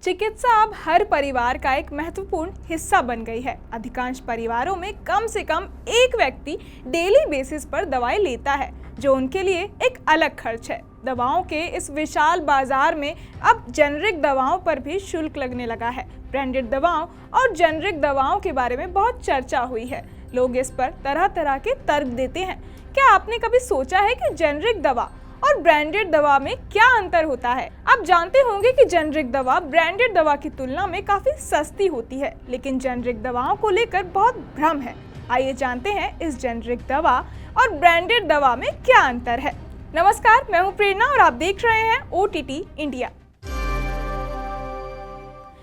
चिकित्सा अब हर परिवार का एक महत्वपूर्ण हिस्सा बन गई है। अधिकांश परिवारों में कम से कम एक व्यक्ति डेली बेसिस पर दवाई लेता है, जो उनके लिए एक अलग खर्च है। दवाओं के इस विशाल बाजार में अब जेनरिक दवाओं पर भी शुल्क लगने लगा है। ब्रांडेड दवाओं और जेनरिक दवाओं के बारे में बहुत चर्चा हुई है। लोग इस पर तरह तरह के तर्क देते हैं। क्या आपने कभी सोचा है कि जेनरिक दवा और ब्रांडेड दवा में क्या अंतर होता है? आप जानते होंगे कि जेनरिक दवा ब्रांडेड दवा की तुलना में काफी सस्ती होती है, लेकिन जेनरिक दवाओं को लेकर बहुत भ्रम है। आइए जानते हैं इस जेनरिक दवा और ब्रांडेड दवा में क्या अंतर है। नमस्कार, मैं हूं प्रेरणा और आप देख रहे हैं OTT इंडिया।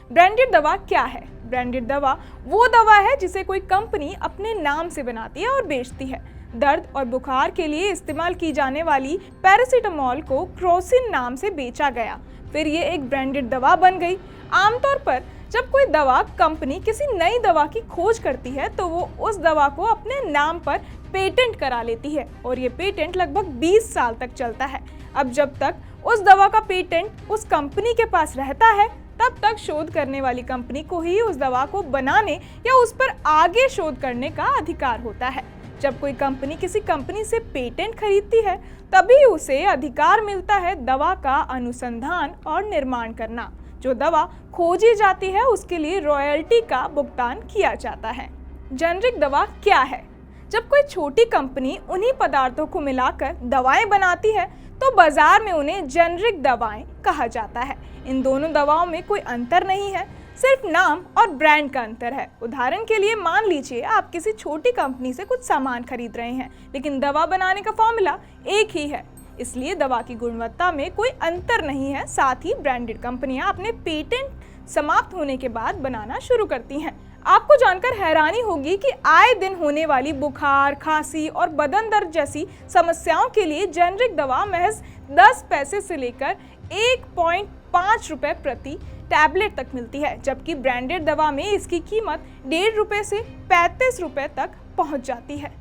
ब्रांडेड दवा क्या है? ब्रांडेड दवा वो दवा है जिसे कोई कंपनी अपने नाम से बनाती है और बेचती है। दर्द और बुखार के लिए इस्तेमाल की जाने वाली पैरासीटामोल को क्रोसिन नाम से बेचा गया, फिर ये एक ब्रांडेड दवा बन गई। आमतौर पर जब कोई दवा कंपनी किसी नई दवा की खोज करती है तो वो उस दवा को अपने नाम पर पेटेंट करा लेती है और ये पेटेंट लगभग 20 साल तक चलता है। अब जब तक उस दवा का पेटेंट उस कंपनी के पास रहता है, तब तक शोध करने वाली कंपनी को ही उस दवा को बनाने या उस पर आगे शोध करने का अधिकार होता है। जब कोई कंपनी किसी कंपनी से पेटेंट खरीदती है, तभी उसे अधिकार मिलता है दवा का अनुसंधान और निर्माण करना। जो दवा खोजी जाती है उसके लिए रॉयल्टी का भुगतान किया जाता है। जेनरिक दवा क्या है? जब कोई छोटी कंपनी उन्हीं पदार्थों को मिलाकर दवाएं बनाती है तो बाजार में उन्हें जेनरिक दवाएं कहा जाता है। इन दोनों दवाओं में कोई अंतर नहीं है, सिर्फ नाम और ब्रांड का अंतर है। उदाहरण के लिए मान लीजिए आप किसी छोटी कंपनी से कुछ सामान खरीद रहे हैं, लेकिन दवा बनाने का फॉर्मूला एक ही है, इसलिए दवा की गुणवत्ता में कोई अंतर नहीं है। साथ ही ब्रांडेड कंपनियां अपने पेटेंट समाप्त होने के बाद बनाना शुरू करती हैं। आपको जानकर हैरानी होगी कि आए दिन होने वाली बुखार, खांसी और बदन दर्द जैसी समस्याओं के लिए जेनरिक दवा महज 10 पैसे से लेकर 1.5 रुपए प्रति टैबलेट तक मिलती है, जबकि ब्रांडेड दवा में इसकी कीमत 1.5 रुपए से 35 रुपए तक पहुंच जाती है।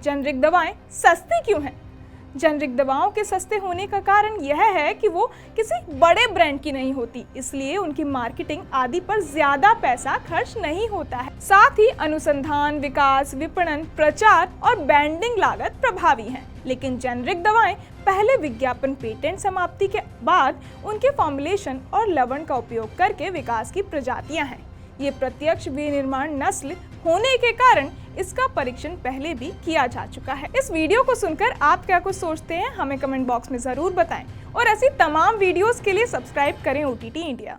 जेनरिक दवाएं सस्ती क्यों हैं? जेनरिक दवाओं के सस्ते होने का कारण यह है कि वो किसी बड़े ब्रांड की नहीं होती, इसलिए उनकी मार्केटिंग आदि पर ज्यादा पैसा खर्च नहीं होता है। साथ ही अनुसंधान, विकास, विपणन, प्रचार और ब्रांडिंग लागत प्रभावी है। लेकिन जेनरिक दवाएं पहले विज्ञापन, पेटेंट समाप्ति के बाद उनके फॉर्मुलेशन और लवण का उपयोग करके विकास की प्रजातियां हैं। ये प्रत्यक्ष विनिर्माण नस्ल होने के कारण इसका परीक्षण पहले भी किया जा चुका है। इस वीडियो को सुनकर आप क्या कुछ सोचते हैं, हमें कमेंट बॉक्स में जरूर बताएं और ऐसी तमाम वीडियोस के लिए सब्सक्राइब करें OTT इंडिया।